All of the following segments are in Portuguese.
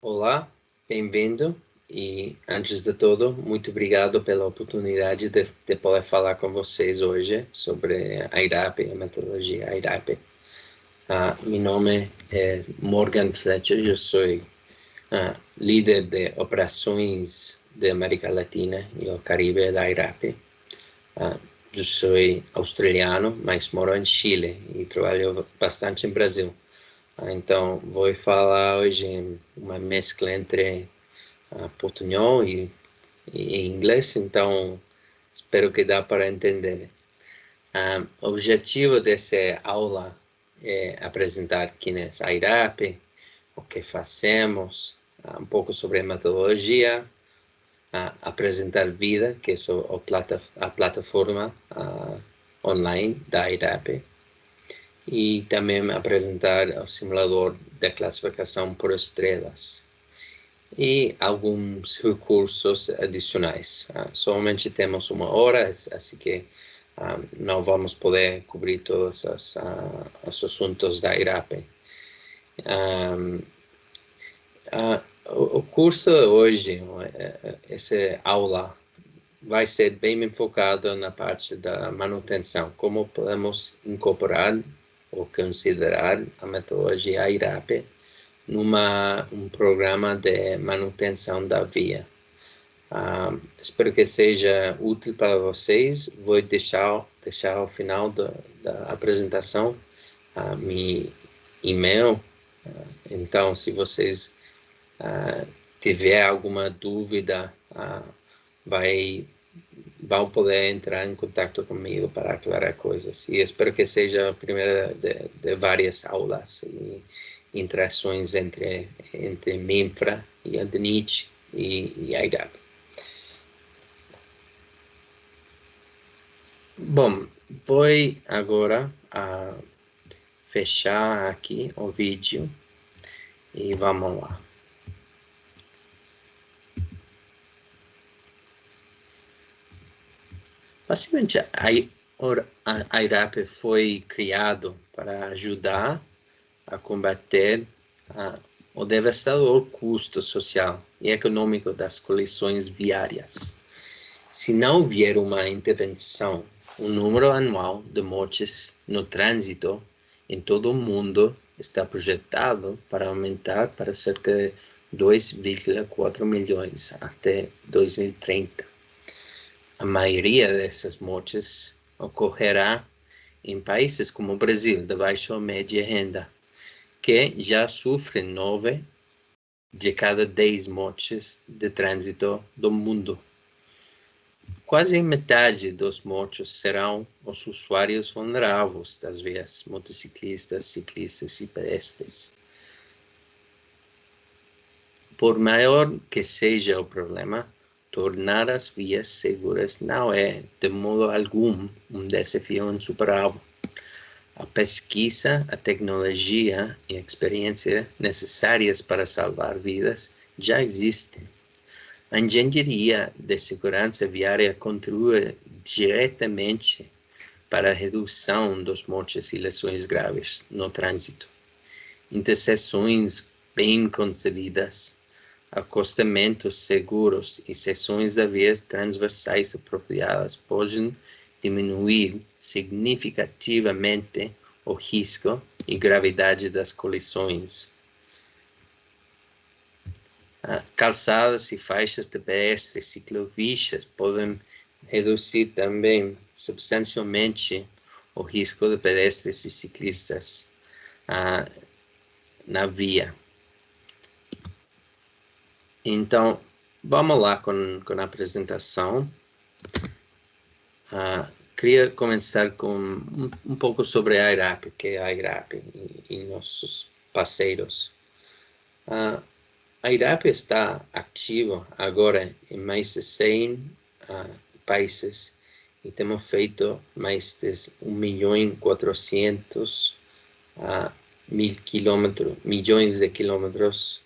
Olá, bem-vindo e, antes de tudo, muito obrigado pela oportunidade de poder falar com vocês hoje sobre a IRAP, a metodologia IRAP. Meu nome é Morgan Fletcher, eu sou líder de operações da América Latina e o Caribe da IRAP. Eu sou australiano, mas moro em Chile e trabalho bastante em Brasil. Então, vou falar hoje em uma mescla entre portunhol e inglês, então espero que dá para entender. O objetivo dessa aula é apresentar quem é a IRAP, o que fazemos, um pouco sobre a metodologia, apresentar Vida, que é a plataforma online da IRAP, e também apresentar o simulador de classificação por estrelas e alguns recursos adicionais. Somente temos 1 hora, assim que não vamos poder cobrir todos os assuntos da IRAP. O curso de hoje, essa aula, vai ser bem enfocado na parte da manutenção, como podemos incorporar ou considerar a metodologia IRAP num programa de manutenção da via. Espero que seja útil para vocês. Vou deixar ao final da apresentação meu e-mail. Então, se vocês tiver alguma dúvida, vão poder entrar em contato comigo para aclarar coisas. E espero que seja a primeira de várias aulas e interações entre Minfra e a DNIT e a IRAP. Bom, vou agora fechar aqui o vídeo e vamos lá. Basicamente, a IRAP foi criado para ajudar a combater o devastador custo social e econômico das colisões viárias. Se não houver uma intervenção, o número anual de mortes no trânsito em todo o mundo está projetado para aumentar para cerca de 2,4 milhões até 2030. A maioria dessas mortes ocorrerá em países como o Brasil, de baixa ou média renda, que já sofre 9 de cada 10 mortes de trânsito do mundo. Quase metade dos mortos serão os usuários vulneráveis das vias, motociclistas, ciclistas e pedestres. Por maior que seja o problema, tornar as vias seguras não é, de modo algum, um desafio insuperável. A pesquisa, a tecnologia e a experiência necessárias para salvar vidas já existem. A engenharia de segurança viária contribui diretamente para a redução das mortes e lesões graves no trânsito. Interseções bem concebidas, acostamentos seguros e seções de vias transversais apropriadas podem diminuir significativamente o risco e gravidade das colisões. Calçadas e faixas de pedestres, ciclovias podem reduzir também substancialmente o risco de pedestres e ciclistas na via. Então, vamos lá com a apresentação. Queria começar com um pouco sobre a IRAP, que é a IRAP e nossos parceiros. A IRAP está ativa agora em mais de 100 países e temos feito mais de 1.400.000 milhões de quilômetros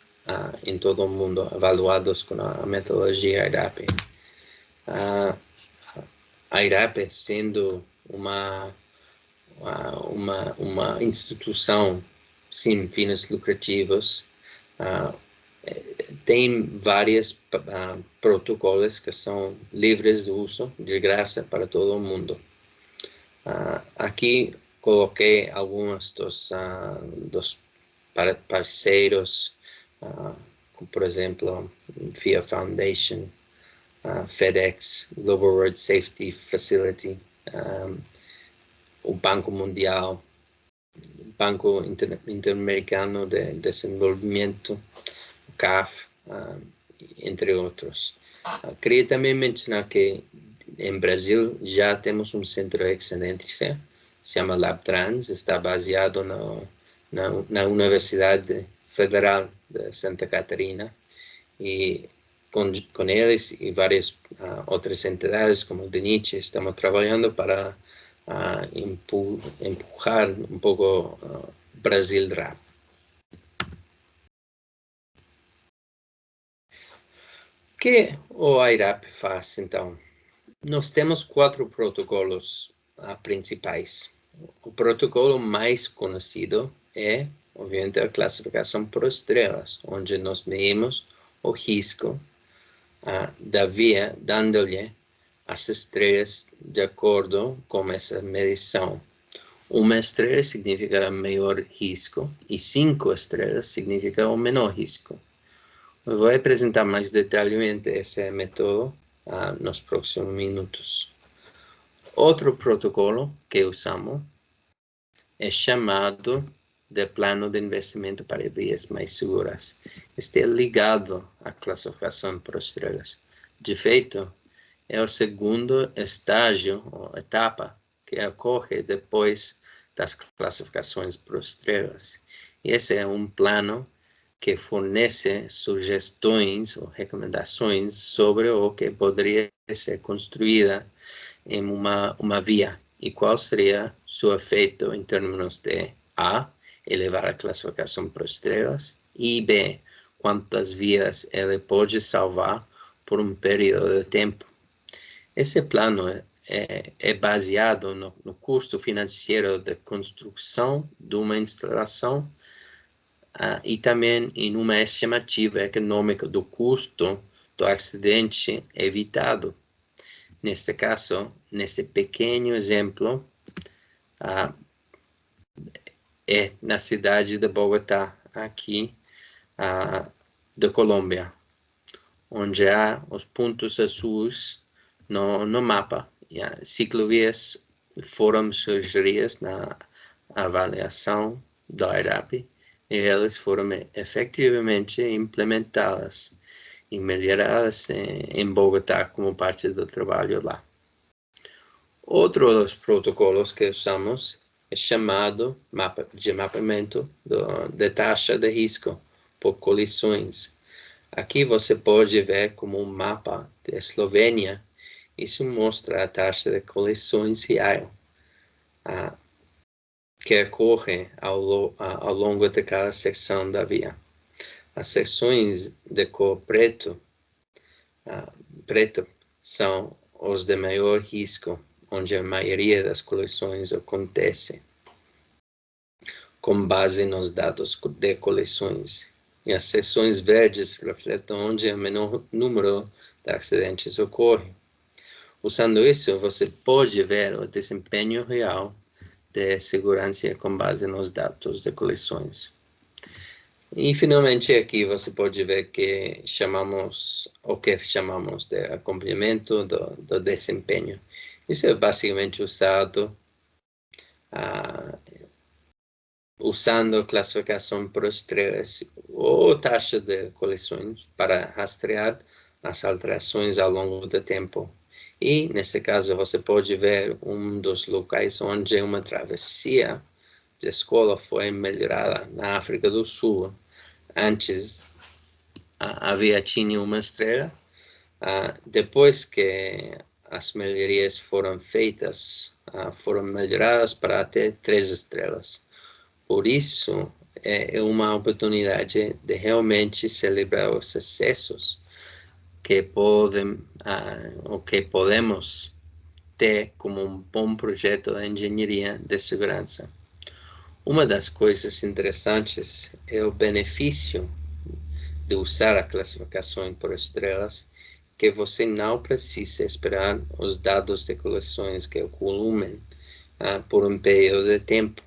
em todo o mundo, avaliados com a metodologia IRAP. A IRAP, sendo uma instituição sem fins lucrativos, Tem vários protocolos que são livres de uso, de graça para todo mundo. Aqui coloquei alguns dos parceiros, como, por exemplo, FIA Foundation, FedEx, Global Road Safety Facility, o Banco Mundial, o Banco Interamericano de Desenvolvimento, o CAF, entre outros. Queria também mencionar que em Brasil já temos um centro de excelência, se chama LabTrans, está baseado na Universidade Federal de Santa Catarina, e com eles e várias outras entidades como o DENIT estamos trabalhando para empurrar um pouco o Brasil RAP. O que o IRAP faz, então? Nós temos 4 protocolos principais. O protocolo mais conhecido é, obviamente, a classificação por estrelas, onde nós medimos o risco da via, dando-lhe as estrelas de acordo com essa medição. Uma estrela significa maior risco e 5 estrelas significa o menor risco. Eu vou apresentar mais detalhadamente esse método nos próximos minutos. Outro protocolo que usamos é chamado de Plano de Investimento para Vias Mais Seguras. Este é ligado à classificação por estrelas. De feito, é o segundo estágio, ou etapa, que ocorre depois das classificações por estrelas. Esse é um plano que fornece sugestões ou recomendações sobre o que poderia ser construída em uma via e qual seria seu efeito em termos de A, elevar a classificação por estrelas, e B, quantas vidas ele pode salvar por um período de tempo. Esse plano é baseado no custo financeiro de construção de uma instalação e também em uma estimativa econômica do custo do acidente evitado. Neste caso, neste pequeno exemplo, é na cidade de Bogotá, aqui, da Colômbia, onde há os pontos azuis no mapa. Ciclovias foram sugeridas na avaliação da IRAP e elas foram efetivamente implementadas e melhoradas em Bogotá como parte do trabalho lá. Outro dos protocolos que usamos é chamado de mapeamento de taxa de risco por colisões. Aqui você pode ver como um mapa da Eslovênia. Isso mostra a taxa de colisões real que ocorre ao longo de cada seção da via. As seções de cor preto são os de maior risco, onde a maioria das colisões acontece, com base nos dados de colisões. E as seções verdes refletem onde o menor número de acidentes ocorre. Usando isso, você pode ver o desempenho real de segurança com base nos dados de colisões. E, finalmente, aqui você pode ver que chamamos de acompanhamento do desempenho. Isso é basicamente usado usando classificação por estrelas ou taxa de colisões para rastrear as alterações ao longo do tempo. E, nesse caso, você pode ver um dos locais onde uma travessia de escola foi melhorada na África do Sul. Antes, tinha uma estrela. Depois que as melhorias foram feitas, foram melhoradas para até 3 estrelas. Por isso, é uma oportunidade de realmente celebrar os sucessos que podemos ter como um bom projeto de engenharia de segurança. Uma das coisas interessantes é o benefício de usar a classificação por estrelas que você não precisa esperar os dados de coleções que acumulem por um período de tempo.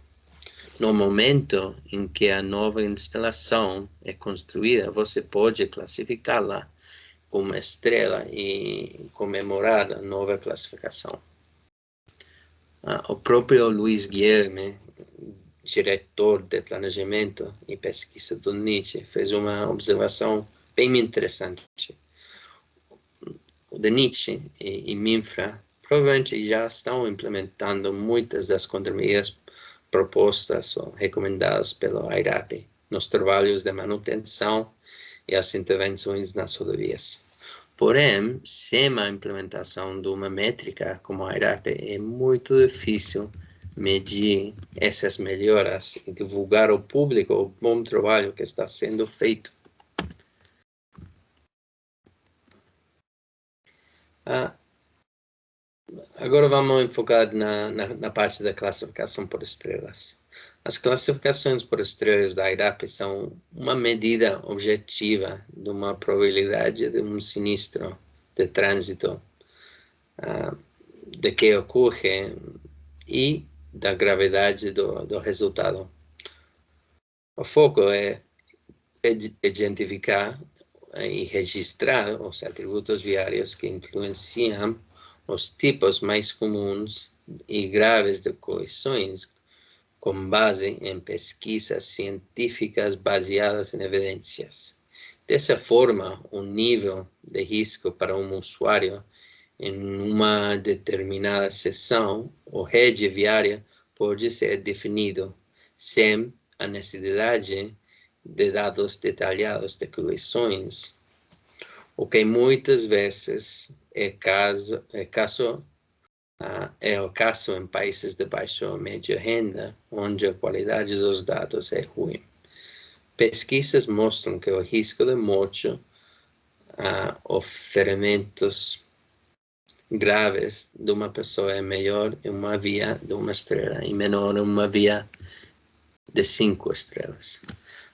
No momento em que a nova instalação é construída, você pode classificá-la como estrela e comemorar a nova classificação. O próprio Luiz Guilherme, diretor de planejamento e pesquisa do NICHE, fez uma observação bem interessante. O NICHE e MINFRA provavelmente já estão implementando muitas das contramedidas propostas ou recomendadas pelo AIRAP nos trabalhos de manutenção e as intervenções nas rodovias. Porém, sem a implementação de uma métrica como a AIRAP, é muito difícil medir essas melhoras e divulgar ao público o bom trabalho que está sendo feito. Agora vamos enfocar na parte da classificação por estrelas. As classificações por estrelas da IRAP são uma medida objetiva de uma probabilidade de um sinistro de trânsito de que ocorre e da gravidade do resultado. O foco é identificar e registrar os atributos viários que influenciam os tipos mais comuns e graves de colisões com base em pesquisas científicas baseadas em evidências. Dessa forma, o nível de risco para um usuário em uma determinada seção ou rede viária pode ser definido sem a necessidade de dados detalhados de colisões, o que muitas vezes é o caso em países de baixa ou média renda, onde a qualidade dos dados é ruim. Pesquisas mostram que o risco de morte ou ferimentos graves de uma pessoa é maior em uma via de uma estrela e menor em uma via de 5 estrelas.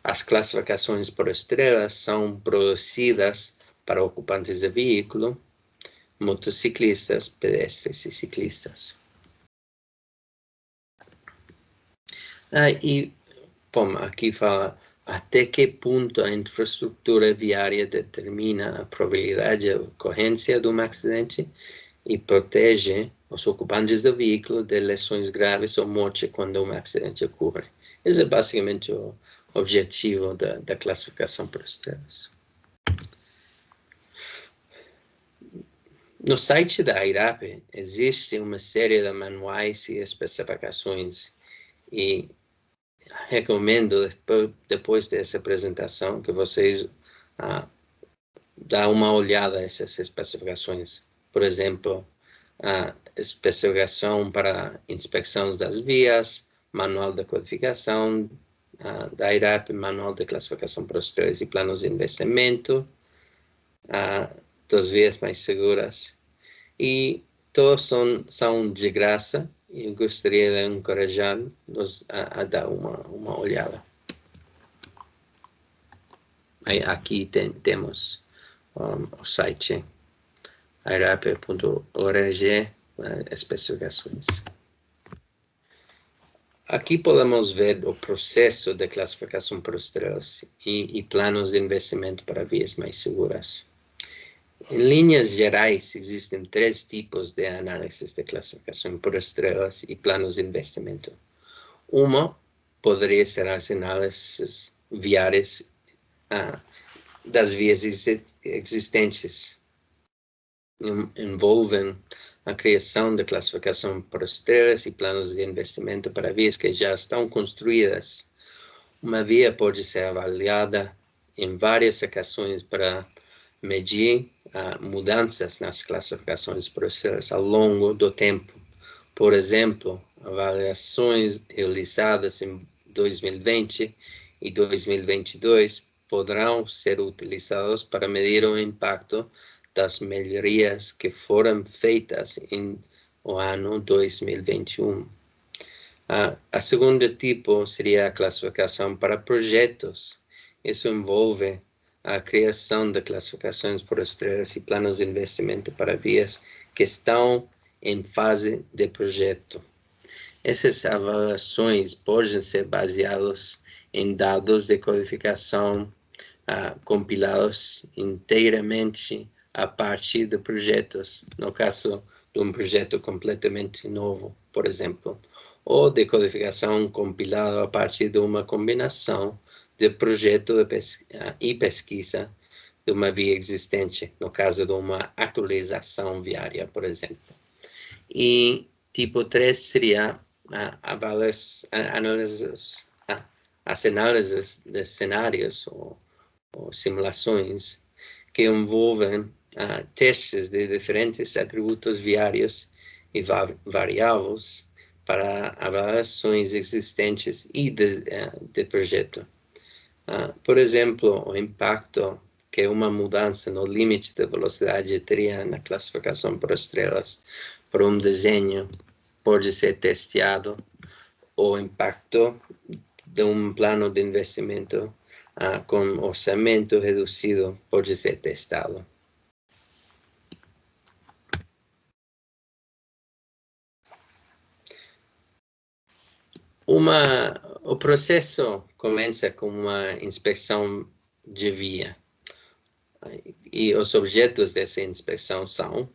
As classificações por estrelas são produzidas para ocupantes de veículo, motociclistas, pedestres e ciclistas. Aqui fala até que ponto a infraestrutura viária determina a probabilidade de ocorrência de um acidente e protege os ocupantes do veículo de lesões graves ou morte quando um acidente ocorre. Esse é basicamente o objetivo da classificação por estrelas. No site da IRAP existe uma série de manuais e especificações e recomendo depois dessa apresentação que vocês dão uma olhada a essas especificações. Por exemplo, a especificação para inspeção das vias, manual de codificação da IRAP, manual de classificação por estrelas e planos de investimento, das vias mais seguras. E todos são de graça e eu gostaria de encorajar-los a dar uma olhada. Aí, aqui temos o site irap.org, especificações. Aqui podemos ver o processo de classificação por estrelas e planos de investimento para vias mais seguras. Em linhas gerais, existem 3 tipos de análises de classificação por estrelas e planos de investimento. Uma poderia ser as análises viárias das vias existentes. Envolvem a criação de classificação por estrelas e planos de investimento para vias que já estão construídas. Uma via pode ser avaliada em várias ocasiões para medir mudanças nas classificações por estrelas ao longo do tempo. Por exemplo, avaliações realizadas em 2020 e 2022 poderão ser utilizadas para medir o impacto das melhorias que foram feitas em o ano 2021. A segunda tipo seria a classificação para projetos. Isso envolve a criação de classificações por estrelas e planos de investimento para vias que estão em fase de projeto. Essas avaliações podem ser baseadas em dados de codificação compilados inteiramente a partir de projetos, no caso de um projeto completamente novo, por exemplo, ou de codificação compilada a partir de uma combinação de projeto e pesquisa de uma via existente, no caso de uma atualização viária, por exemplo. E tipo 3 seria as análises de cenários ou simulações que envolvem testes de diferentes atributos viários e variáveis para avaliações existentes e de projeto. Por exemplo, o impacto que uma mudança no limite de velocidade teria na classificação por estrelas por um desenho pode ser testado. O impacto de um plano de investimento com orçamento reduzido pode ser testado. O processo começa com uma inspeção de via. E os objetos dessa inspeção são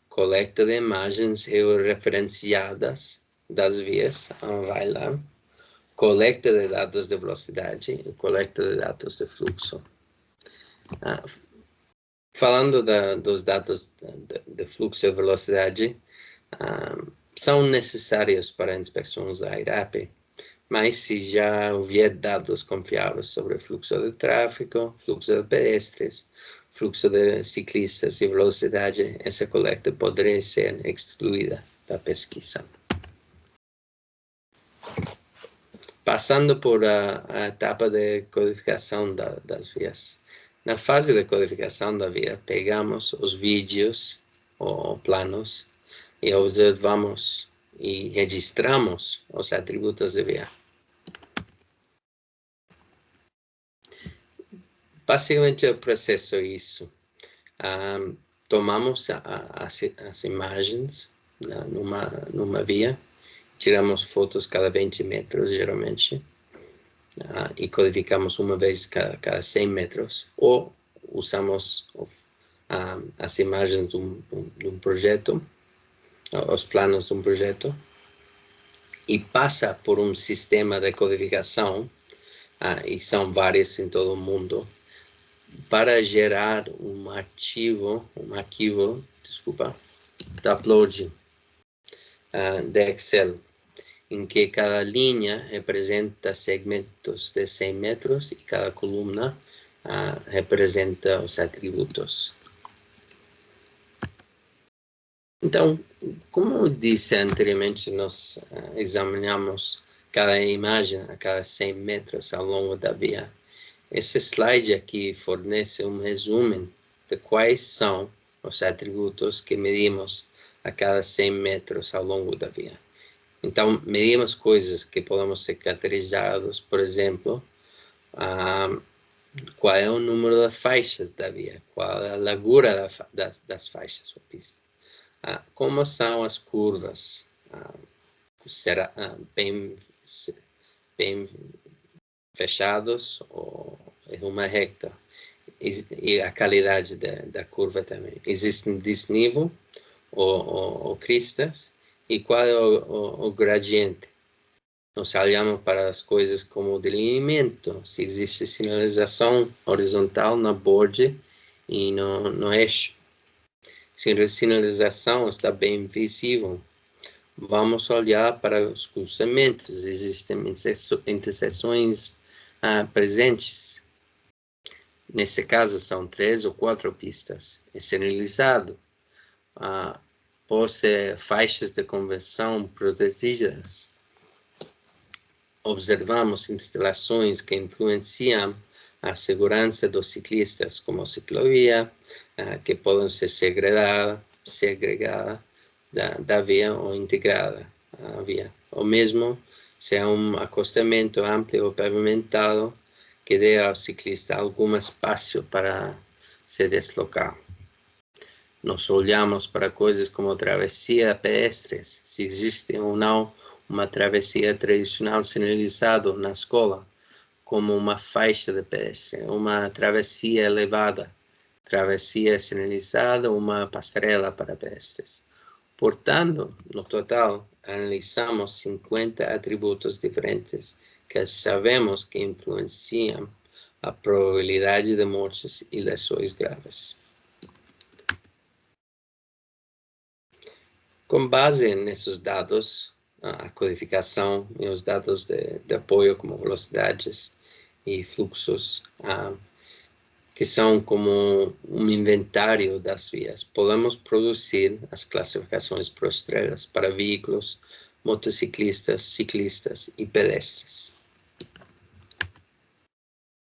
coleta de imagens referenciadas das vias, vai lá, coleta de dados de velocidade e coleta de dados de fluxo. Falando dos dados de fluxo e velocidade, são necessários para inspeções da IRAP, mas se já houver dados confiáveis sobre o fluxo de tráfego, fluxo de pedestres, fluxo de ciclistas e velocidade, essa coleta poderia ser excluída da pesquisa. Passando por a etapa de codificação das vias. Na fase de codificação da via, pegamos os vídeos ou planos e observamos e registramos os atributos de via. Basicamente, o processo é isso. Tomamos as imagens numa via, tiramos fotos cada 20 metros, geralmente, e codificamos uma vez cada 100 metros, ou usamos as imagens de um projeto, os planos de um projeto, e passa por um sistema de codificação, e são vários em todo o mundo, para gerar um arquivo, de upload de Excel, em que cada linha representa segmentos de 100 metros e cada coluna representa os atributos. Então, como eu disse anteriormente, nós examinamos cada imagem a cada 100 metros ao longo da via. Esse slide aqui fornece um resumo de quais são os atributos que medimos a cada 100 metros ao longo da via. Então, medimos coisas que podemos ser caracterizadas, por exemplo, qual é o número de faixas da via, qual é a largura das faixas da pista, como são as curvas, será bem fechados ou em uma reta, e a qualidade da curva também. Existem desnível ou cristas, e qual é o gradiente. Nós olhamos para as coisas como o delineamento, se existe sinalização horizontal na borda e no eixo. Se a sinalização está bem visível, vamos olhar para os cruzamentos, existem interseções presentes. Nesse caso, são 3 ou 4 pistas. É sinalizado. Possui faixas de conversão protegidas. Observamos instalações que influenciam a segurança dos ciclistas, como ciclovia, que podem ser segregadas da via ou integrada à via. Ou mesmo se é um acostamento amplo ou pavimentado que dê ao ciclista algum espaço para se deslocar. Nós olhamos para coisas como travessia pedestres, se existe ou não uma travessia tradicional sinalizada na escola, como uma faixa de pedestre, uma travessia elevada, travessia sinalizada, uma passarela para pedestres. Portanto, no total, analisamos 50 atributos diferentes que sabemos que influenciam a probabilidade de mortes e lesões graves. Com base nesses dados, a codificação e os dados de apoio, como velocidades e fluxos, que são como um inventário das vias, podemos produzir as classificações por estrelas para veículos, motociclistas, ciclistas e pedestres.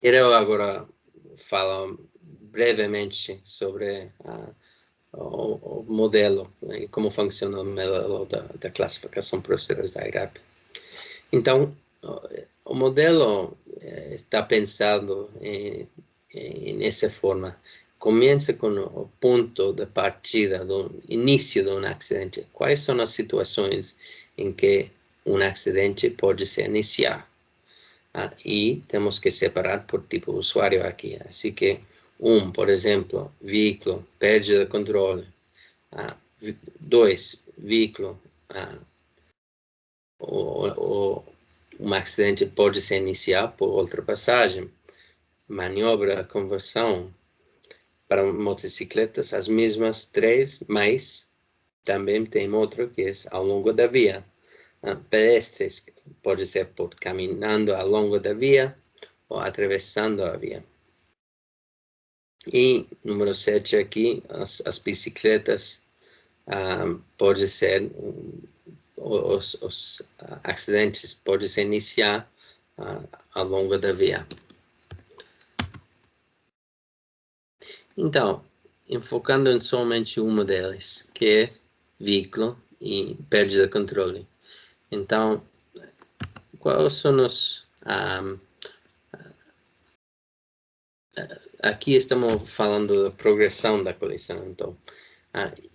Quero agora falar brevemente sobre o modelo e como funciona o modelo da classificação por estrelas da IRAP. Então, o modelo está pensado nessa forma. Começa com o ponto de partida, do início de um acidente. Quais são as situações em que um acidente pode se iniciar? E temos que separar por tipo de usuário aqui. Assim que, por exemplo, veículo, perda de controle. 2, veículo, um acidente pode se iniciar por ultrapassagem, maniobra, conversão. Para motocicletas, as mesmas 3, mas também tem outro que é ao longo da via. Pedestres, pode ser por caminhando ao longo da via ou atravessando a via. E número 7 aqui, as bicicletas, pode ser, os acidentes podem se iniciar ao longo da via. Então, enfocando em somente uma delas, que é veículo e perda de controle. Então, quais são os... aqui estamos falando da progressão da colisão. Então,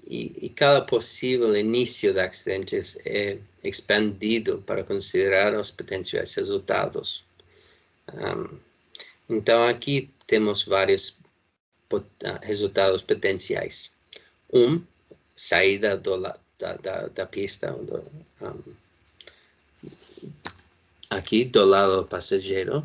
e cada possível início de acidentes é expandido para considerar os potenciais resultados. Então, aqui temos vários resultados potenciais. Saída da pista, aqui do lado do passageiro.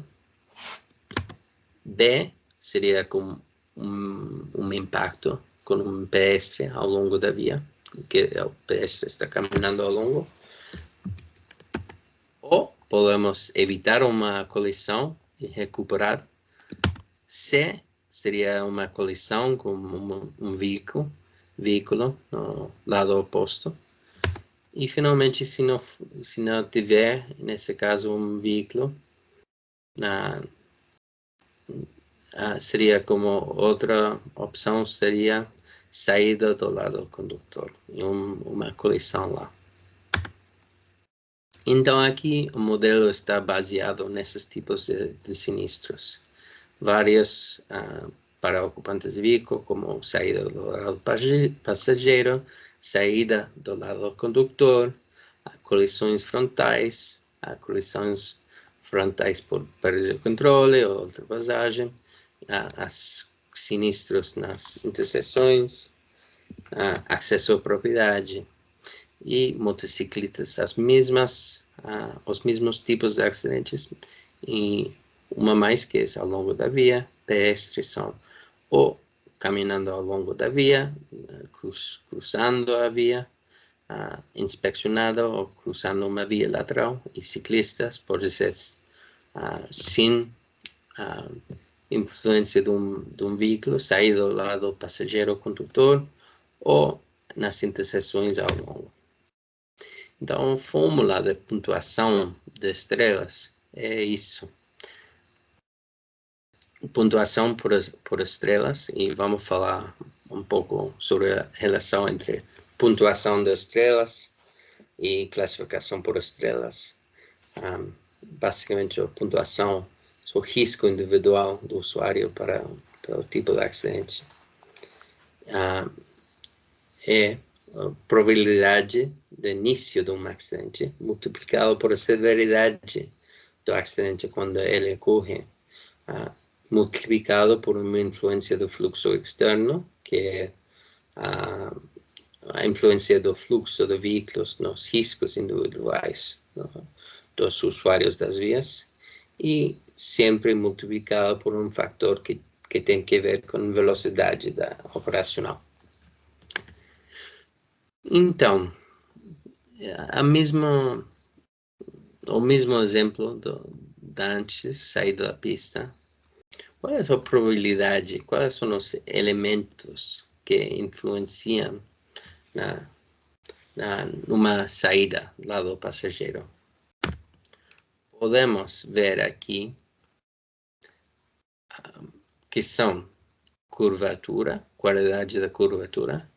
B seria com um impacto com um pedestre ao longo da via, que o pedestre está caminhando ao longo. Ou podemos evitar uma colisão e recuperar. C seria uma colisão com um veículo no lado oposto. E finalmente, se não tiver, nesse caso, um veículo, seria como outra opção, seria saída do lado do condutor e uma colisão lá. Então aqui o modelo está baseado nesses tipos de sinistros. Vários para ocupantes de veículo, como saída do lado do passageiro, saída do lado do condutor, colisões frontais, por perda de controle ou ultrapassagem, as sinistros nas interseções, acesso à propriedade e motocicletas, os mesmos tipos de acidentes, e uma mais que é ao longo da via. Pedestres são ou caminhando ao longo da via, cruzando a via, inspecionado ou cruzando uma via lateral, e ciclistas pode ser sem influência de um veículo, sair do lado do passageiro ou condutor, ou nas interseções ao longo. Então, a fórmula de pontuação de estrelas é isso. Pontuação por estrelas, e vamos falar um pouco sobre a relação entre pontuação de estrelas e classificação por estrelas. Basicamente, a pontuação o risco individual do usuário para o tipo de acidente. É a probabilidade de início de um acidente multiplicado por a severidade do acidente quando ele ocorre, multiplicado por uma influência do fluxo externo, que é a influência do fluxo de veículos nos riscos individuais dos usuários das vias, e sempre multiplicado por um fator que tem que ver com velocidade operacional. Então, o mesmo exemplo da antes, sair da pista. Qual é a sua probabilidade? Quais são os elementos que influenciam numa saída lá do passageiro? Podemos ver aqui que são curvatura, qualidade da curvatura,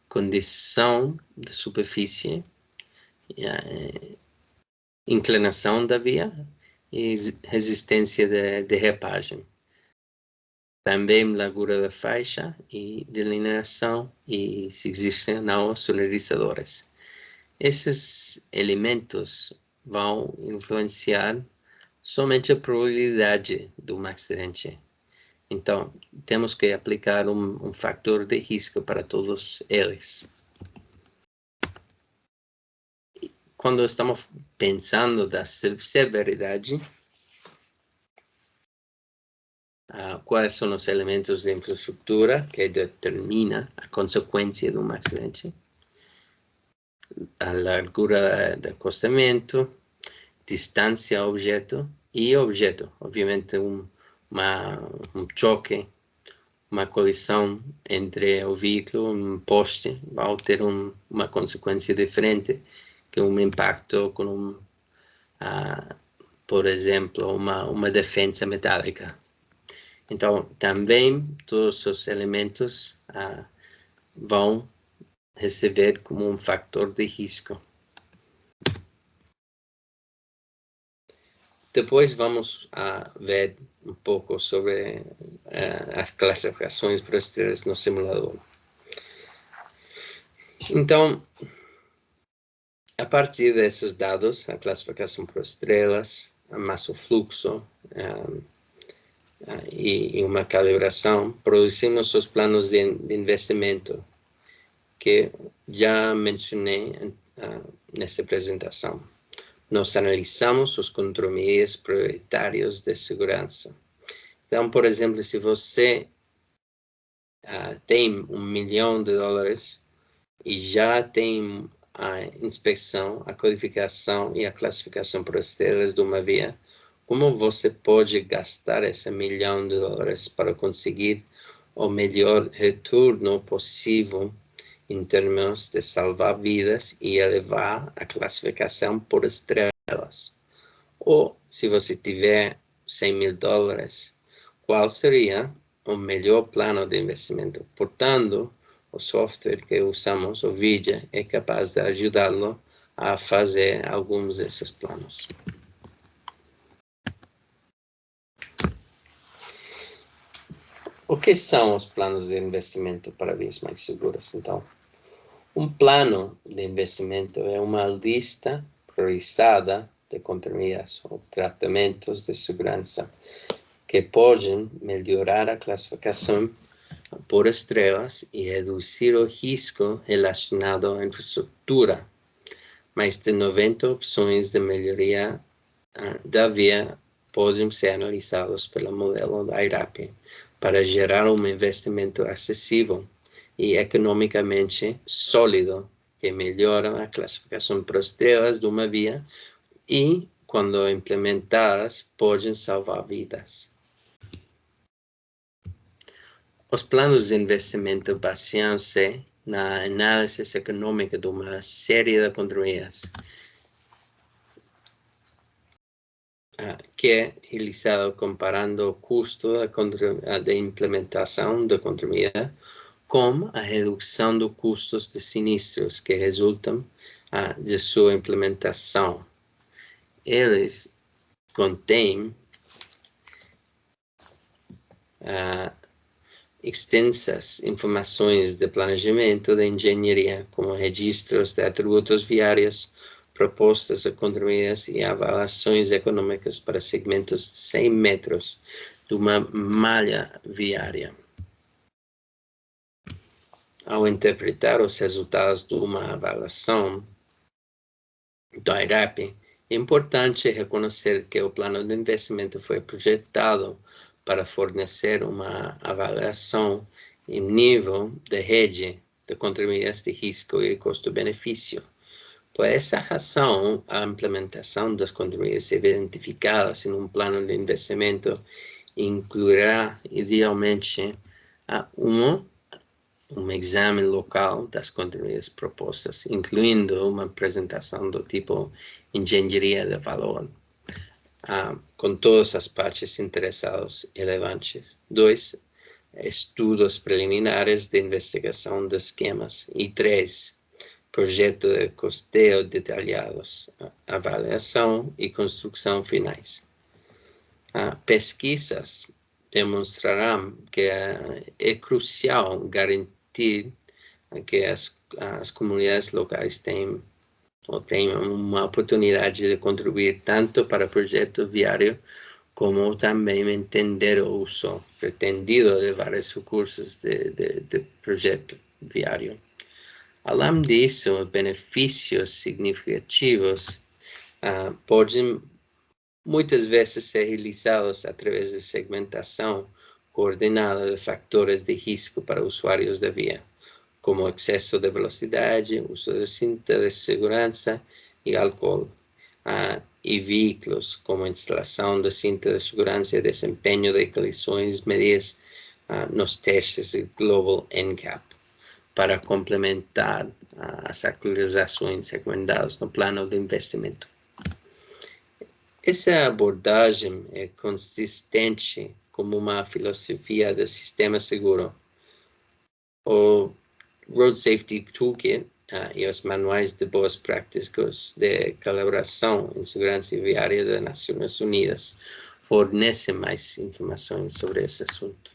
condição da superfície, inclinação da via e resistência de repagem. Também largura da faixa e delineação e se existem ou não sonorizadores. Esses elementos vão influenciar somente a probabilidade de um acidente. Então, temos que aplicar um fator de risco para todos eles. Quando estamos pensando da severidade, quais são os elementos de infraestrutura que determinam a consequência de um acidente? A largura do acostamento, distância ao objeto e objeto. Obviamente, um choque, uma colisão entre o veículo e um poste vai ter uma consequência diferente que um impacto com por exemplo, uma defesa metálica. Então, também todos os elementos vão receber como um fator de risco. Depois vamos ver um pouco sobre as classificações por estrelas no simulador. Então, a partir desses dados, a classificação por estrelas, a massa fluxo e uma calibração, produzimos os planos de investimento que já mencionei nessa apresentação. Nós analisamos os contrameios prioritários de segurança. Então, por exemplo, se você tem $1 milhão e já tem a inspeção, a codificação e a classificação por estrelas de uma via, como você pode gastar esse $1 milhão para conseguir o melhor retorno possível em termos de salvar vidas e elevar a classificação por estrelas? Ou, se você tiver $100 mil, qual seria o melhor plano de investimento? Portanto, o software que usamos, o Vigia, é capaz de ajudá-lo a fazer alguns desses planos. O que são os planos de investimento para vias mais seguras, então? Um plano de investimento é uma lista priorizada de contrameias ou tratamentos de segurança que podem melhorar a classificação por estrelas e reduzir o risco relacionado à infraestrutura. Mais de 90 opções de melhoria da via podem ser analisadas pelo modelo da IRAP para gerar um investimento acessível e economicamente sólido que melhora a classificação por estrelas de uma via e, quando implementadas, podem salvar vidas. Os planos de investimento baseiam-se na análise econômica de uma série de contrameias que é realizado comparando o custo da implementação da contrameia com a redução dos custos de sinistros que resultam de sua implementação. Eles contêm extensas informações de planejamento de engenharia, como registros de atributos viários, propostas econômicas e avaliações econômicas para segmentos de 100 metros de uma malha viária. Ao interpretar os resultados de uma avaliação do IRAP, é importante reconhecer que o plano de investimento foi projetado para fornecer uma avaliação em nível de rede de contribuintes de risco e custo-benefício. Por essa razão, a implementação das contribuintes identificadas em um plano de investimento incluirá, idealmente, um exame local das contribuintes propostas, incluindo uma apresentação do tipo engenharia de valor, com todas as partes interessadas relevantes. 2. Estudos preliminares de investigação de esquemas. E 3. Projeto de custeio detalhados, avaliação e construção finais. Pesquisas demonstrarão que é crucial garantir que as comunidades locais tenham uma oportunidade de contribuir tanto para o projeto viário, como também entender o uso pretendido de vários recursos de projeto viário. Além disso, benefícios significativos podem muitas vezes ser realizados através de segmentação coordenada de fatores de risco para usuários da via, como excesso de velocidade, uso de cinta de segurança e álcool, e veículos, como instalação de cinta de segurança e desempenho de colisões medidas nos testes de Global NCAP, para complementar as atualizações recomendadas no plano de investimento. Essa abordagem é consistente como uma filosofia de sistema seguro. O Road Safety Toolkit e os manuais de boas práticas de colaboração em segurança viária das Nações Unidas fornecem mais informações sobre esse assunto.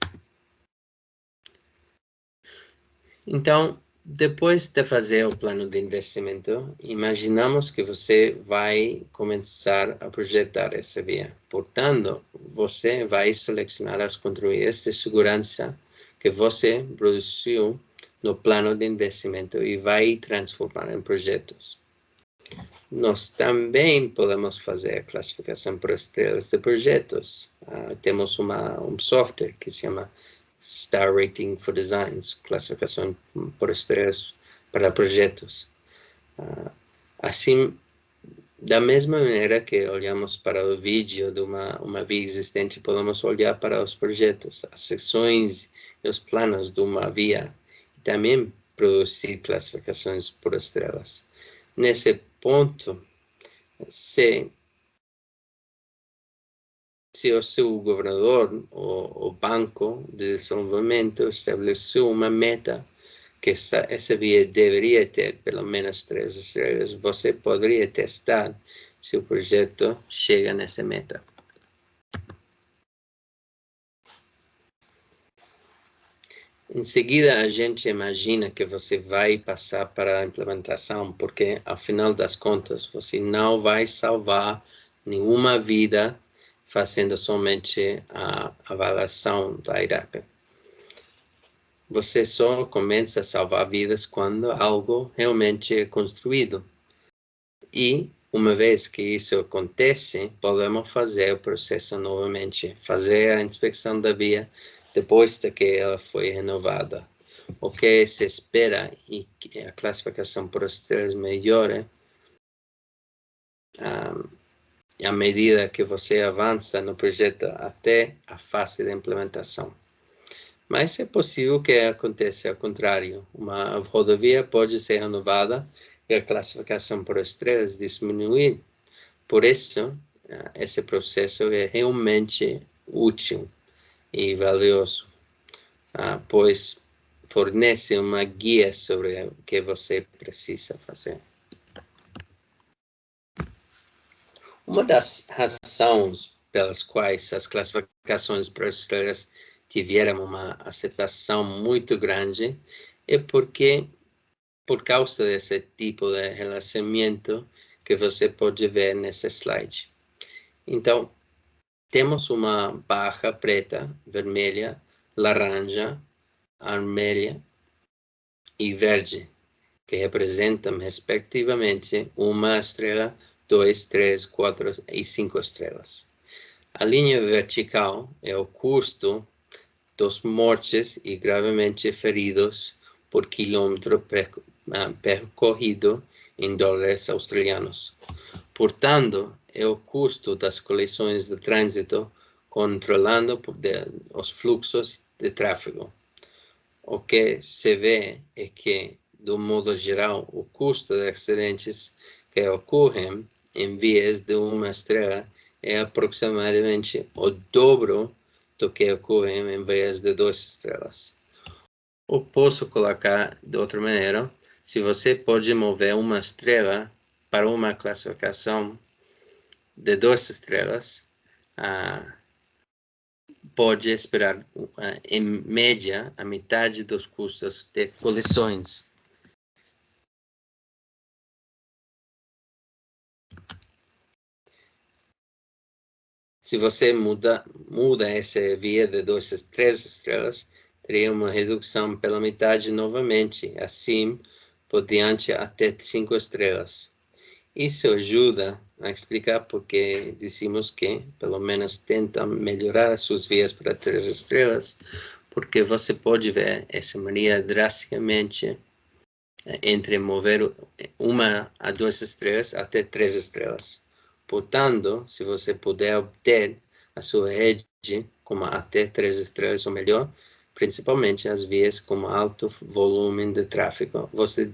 Então, depois de fazer o plano de investimento, imaginamos que você vai começar a projetar essa via. Portanto, você vai selecionar as contribuintes de segurança que você produziu no plano de investimento e vai transformar em projetos. Nós também podemos fazer a classificação por estrelas de projetos. Temos um software que se chama Star Rating for Designs, classificação por estrelas para projetos. Assim, da mesma maneira que olhamos para o vídeo de uma via existente, podemos olhar para os projetos, as seções e os planos de uma via, e também produzir classificações por estrelas. Nesse ponto, se o seu governador ou o Banco de Desenvolvimento estabeleceu uma meta que essa via deveria ter pelo menos 3 estrelas, você poderia testar se o projeto chega nessa meta. Em seguida, a gente imagina que você vai passar para a implementação, porque, ao final das contas, você não vai salvar nenhuma vida fazendo somente a avaliação da IRAP. Você só começa a salvar vidas quando algo realmente é construído. E, uma vez que isso acontece, podemos fazer o processo novamente, fazer a inspeção da via depois de que ela foi renovada. O que se espera e que a classificação por estrelas melhore à medida que você avança no projeto até a fase de implementação. Mas é possível que aconteça ao contrário. Uma rodovia pode ser renovada e a classificação por estrelas diminuir. Por isso, esse processo é realmente útil e valioso, pois fornece uma guia sobre o que você precisa fazer. Uma das razões pelas quais as classificações por estrelas tiveram uma aceitação muito grande é porque, por causa desse tipo de relacionamento que você pode ver nesse slide. Então, temos uma barra preta, vermelha, laranja, vermelha e verde, que representam, respectivamente, 1 estrela, 2, 3, 4 e 5 estrelas. A linha vertical é o custo dos mortos e gravemente feridos por quilômetro percorrido em dólares australianos. Portanto, é o custo das colisões de trânsito controlando os fluxos de tráfego. O que se vê é que, do modo geral, o custo de acidentes que ocorrem em vias de 1 estrela é aproximadamente o dobro do que ocorre em vias de 2 estrelas. Ou posso colocar de outra maneira, se você pode mover 1 estrela para uma classificação de 2 estrelas, pode esperar, em média, a metade dos custos de colisões. Se você muda essa via de 2 a 3 estrelas, teria uma redução pela metade novamente, assim por diante até 5 estrelas. Isso ajuda a explicar porque dizemos que, pelo menos, tentam melhorar suas vias para 3 estrelas, porque você pode ver essa mania drasticamente entre mover 1 a 2 estrelas até 3 estrelas. Portanto, se você puder obter a sua rede com até 3 estrelas ou melhor, principalmente as vias com alto volume de tráfego, você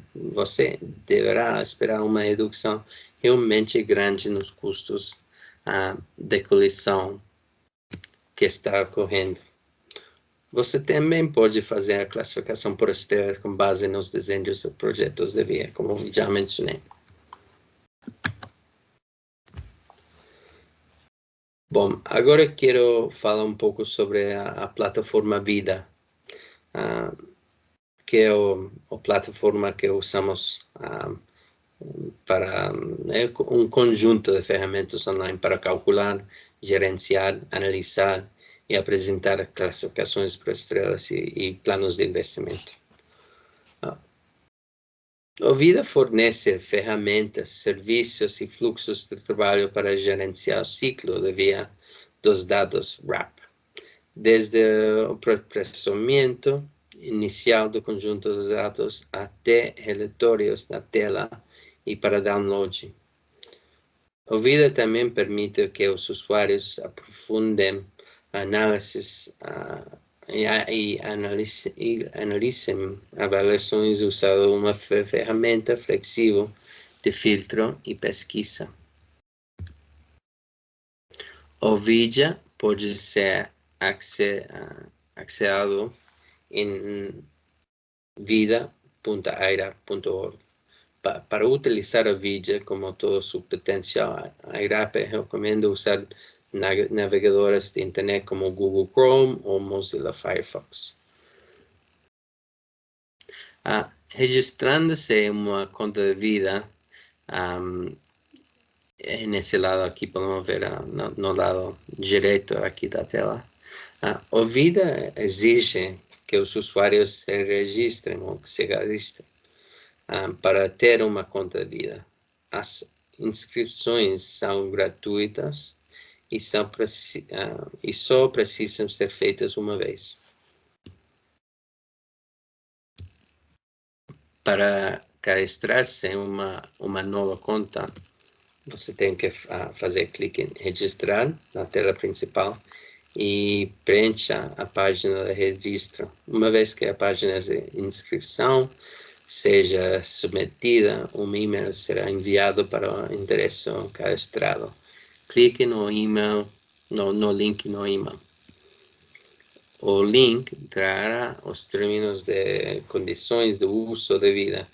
deverá esperar uma redução realmente grande nos custos de colisão que está ocorrendo. Você também pode fazer a classificação por estrelas com base nos desenhos e projetos de via, como já mencionei. Bom, agora quero falar um pouco sobre a plataforma Vida, que é a plataforma que usamos para um conjunto de ferramentas online para calcular, gerenciar, analisar e apresentar classificações por estrelas e planos de investimento. A Vida fornece ferramentas, serviços e fluxos de trabalho para gerenciar o ciclo de via dos dados RAP, desde o processamento inicial do conjunto de dados até relatórios na tela e para download. A Vida também permite que os usuários aprofundem análises e analicem avaliações usando uma ferramenta flexível de filtro e pesquisa. O vídeo pode ser acessado em vida.aira.org. Para utilizar o vídeo como todo seu potencial, a IRAP recomenda usar navegadores de internet como Google Chrome ou Mozilla Firefox. Registrando-se em uma conta de Vida, nesse lado aqui podemos ver no lado direito aqui da tela, a Vida exige que os usuários se registrem ou se registrem para ter uma conta de Vida. As inscrições são gratuitas e só precisam ser feitas uma vez. Para cadastrar-se em uma nova conta, você tem que fazer clique em registrar na tela principal e preencha a página de registro. Uma vez que a página de inscrição seja submetida, um e-mail será enviado para o endereço cadastrado. Clique no e-mail, no link no e-mail. O link trará os términos de condições de uso de Vida.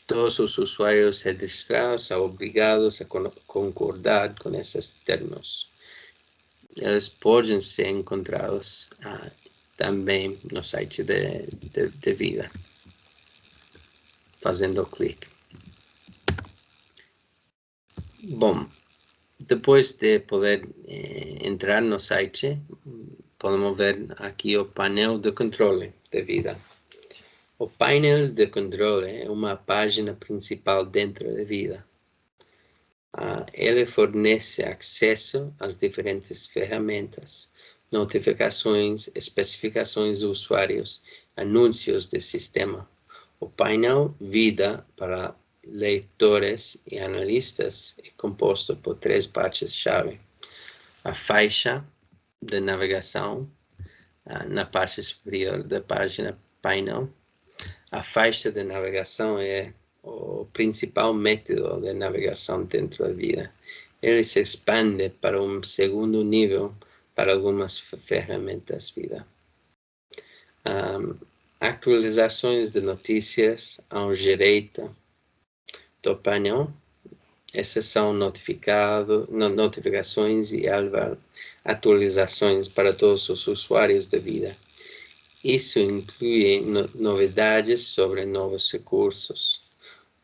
Todos os usuários registrados são obrigados a concordar com esses termos. eles podem ser encontrados também no site de Vida, fazendo clique. Bom, depois de poder entrar no site, podemos ver aqui o painel de controle de Vida. O painel de controle é uma página principal dentro da Vida. Ele fornece acesso às diferentes ferramentas, notificações, especificações de usuários, anúncios do sistema. O painel Vida para leitores e analistas é composto por 3 partes-chave. A faixa de navegação na parte superior da página painel. A faixa de navegação é o principal método de navegação dentro da Vida. Ele se expande para um segundo nível para algumas ferramentas Vida. Atualizações de notícias à direita do painel. Essas são notificações e atualizações para todos os usuários da Vida. Isso inclui novidades sobre novos recursos,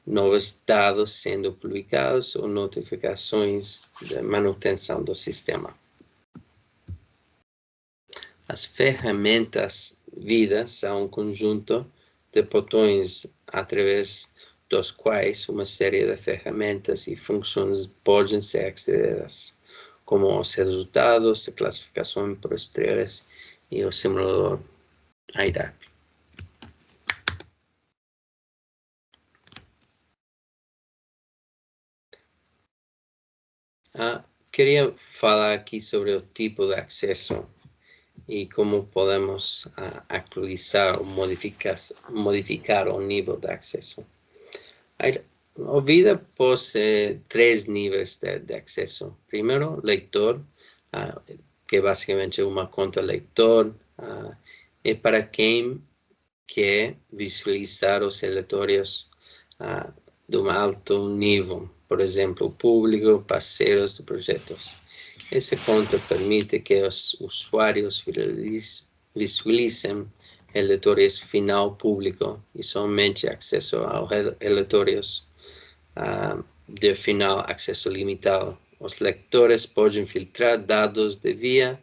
novos dados sendo publicados ou notificações de manutenção do sistema. As ferramentas Vida são um conjunto de botões através dos quais uma série de ferramentas e funções podem ser acedidas, como os resultados de classificação por estrelas e o simulador IRAP. Queria falar aqui sobre o tipo de acesso e como podemos atualizar ou modificar o nível de acesso. A Vida possui 3 níveis de acesso. Primeiro, leitor, que basicamente é uma conta leitor, é para quem quer visualizar os relatórios de um alto nível, por exemplo, público, parceiros de projetos. Essa conta permite que os usuários visualizem relatórios final público e somente acesso aos relatórios de final acesso limitado. Os leitores podem filtrar dados de via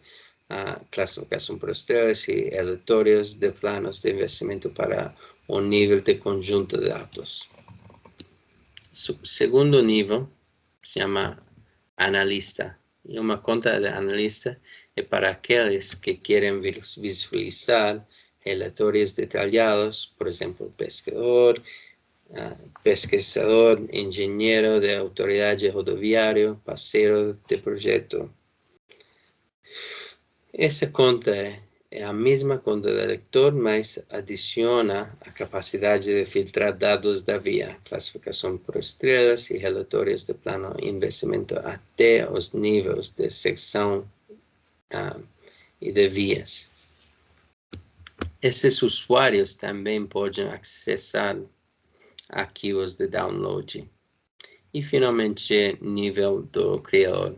classificação por estrelas e relatórios de planos de investimento para um nível de conjunto de dados. O segundo nível se chama analista. E uma conta de analista é para aqueles que querem visualizar relatórios detalhados, por exemplo, pesquisador, engenheiro de autoridade rodoviária, parceiro de projeto. Essa conta é a mesma conta do leitor, mas adiciona a capacidade de filtrar dados da via, classificação por estrelas e relatórios de plano de investimento até os níveis de secção e de vias. Esses usuários também podem acessar arquivos de download. E finalmente, nível do criador.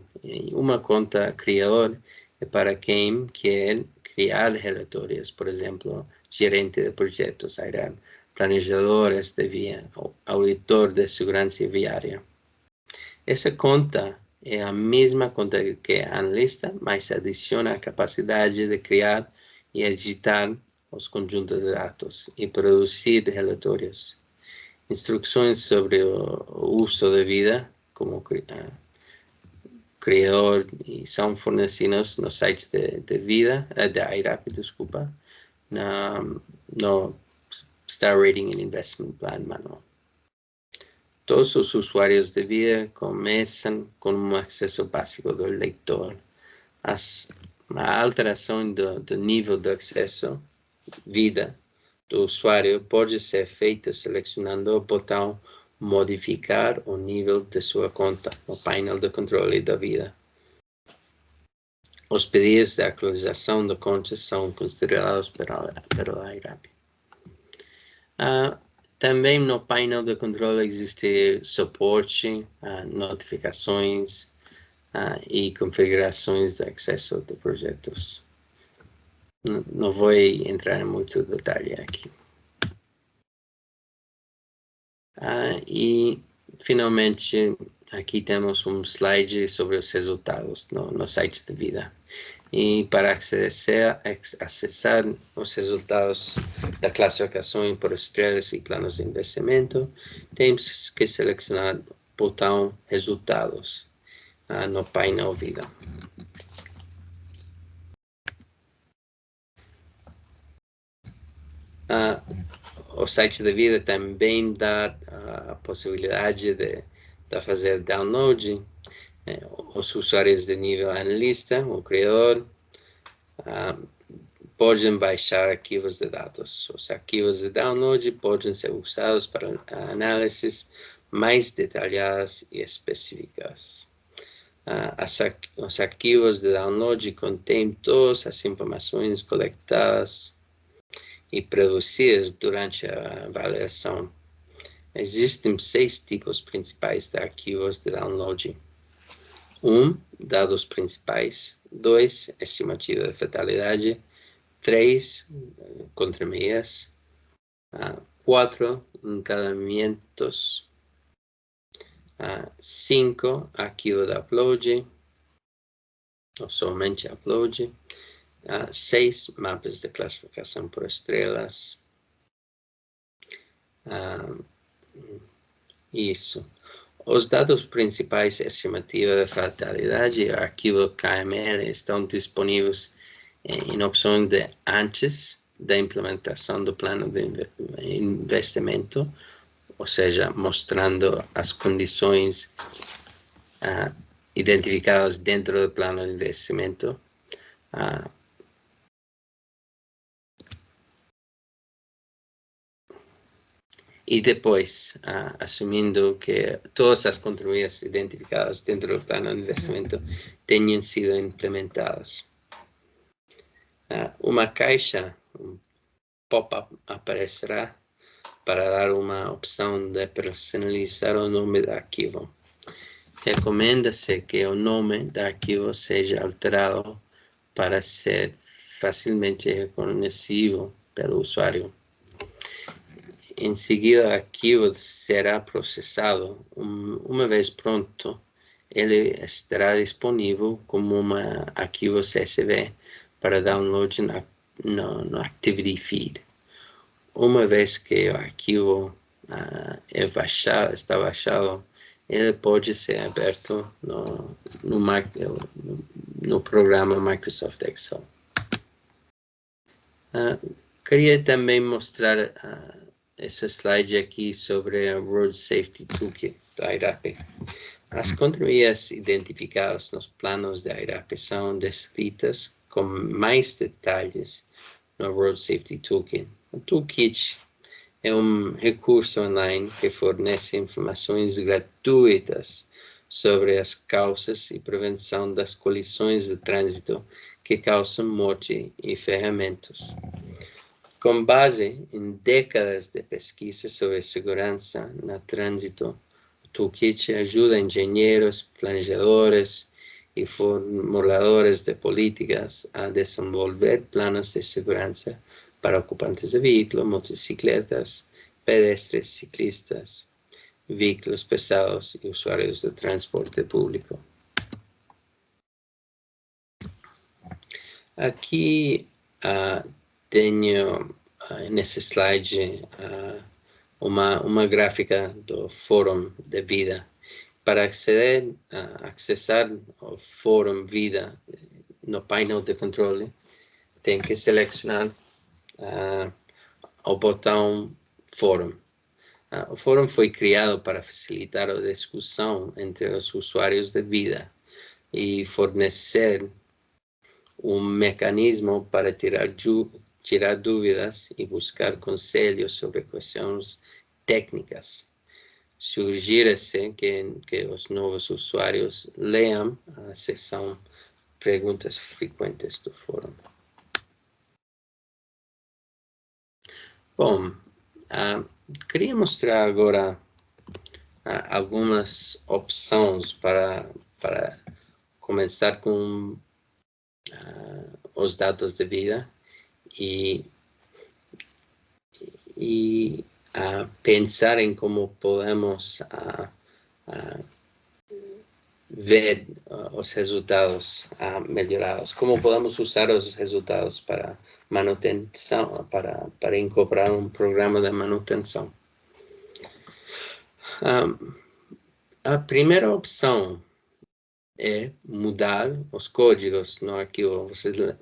Uma conta criador é para quem quer criar relatórios, por exemplo, gerente de projetos, planejadores de via, auditor de segurança viária. Essa conta é a mesma conta que a analista, mas adiciona a capacidade de criar e editar os conjuntos de dados e produzir relatórios. Instruções sobre o uso da Vida como criador e são fornecidos no site de Vida, da IRAP, desculpa, no Star Rating and Investment Plan Manual. Todos os usuários de Vida começam com um acesso básico do leitor. A alteração do nível de acesso Vida do usuário pode ser feita selecionando o botão modificar o nível de sua conta no painel de controle da Vida. Os pedidos de atualização da conta são considerados pela IRAP. Também no painel de controle existe suporte, notificações, e configurações de acesso de projetos. Não vou entrar em muito detalhe aqui. E, finalmente, aqui temos um slide sobre os resultados no site de Vida. E para acessar os resultados da classificação por estrelas e planos de investimento, temos que selecionar o botão Resultados no painel Vida. O site da Vida também dá a possibilidade de fazer download. Os usuários de nível analista, o criador, podem baixar arquivos de dados. Os arquivos de download podem ser usados para análises mais detalhadas e específicas. Os arquivos de download contêm todas as informações coletadas e produzidas durante a avaliação. Existem 6 tipos principais de arquivos de download. 1. Dados principais. 2. Estimativa de fatalidade. 3. Contrameias. 4. Encadeamentos. 5. Arquivo de upload. Ou somente upload. 6. Mapas de classificação por estrelas. Isso. Os dados principais, estimativa de fatalidade e arquivo KML estão disponíveis em opções de antes da implementação do plano de investimento, ou seja, mostrando as condições identificadas dentro do plano de investimento. E depois, assumindo que todas as contribuições identificadas dentro do plano de investimento tenham sido implementadas. Uma caixa, um pop-up, aparecerá para dar uma opção de personalizar o nome do arquivo. Recomenda-se que o nome do arquivo seja alterado para ser facilmente reconhecível pelo usuário. Em seguida, o arquivo será processado. Uma vez pronto, ele estará disponível como um arquivo CSV para download no Activity Feed. Uma vez que o arquivo está baixado, ele pode ser aberto no programa Microsoft Excel. Queria também mostrar esse slide aqui sobre o Road Safety Toolkit da IRAP. As contribuições identificadas nos planos da IRAP são descritas com mais detalhes no Road Safety Toolkit. O Toolkit é um recurso online que fornece informações gratuitas sobre as causas e prevenção das colisões de trânsito que causam morte e ferimentos. Com base em décadas de pesquisa sobre segurança no trânsito, o Toolkit ajuda engenheiros, planejadores e formuladores de políticas a desenvolver planos de segurança para ocupantes de veículos, motocicletas, pedestres, ciclistas, veículos pesados e usuários de transporte público. Aqui tenho nesse slide uma gráfica do Fórum de Vida. Para acessar o Fórum Vida no painel de controle, tem que selecionar o botão Fórum. O fórum foi criado para facilitar a discussão entre os usuários de Vida e fornecer um mecanismo para tirar dúvidas e buscar conselhos sobre questões técnicas. Sugere-se que os novos usuários leiam a seção Perguntas Frequentes do fórum. Bom, queria mostrar agora algumas opções para começar com os dados de vida e pensar em como podemos ver os resultados melhorados, como podemos usar os resultados para manutenção, para incorporar um programa de manutenção. A primeira opção é mudar os códigos no arquivo.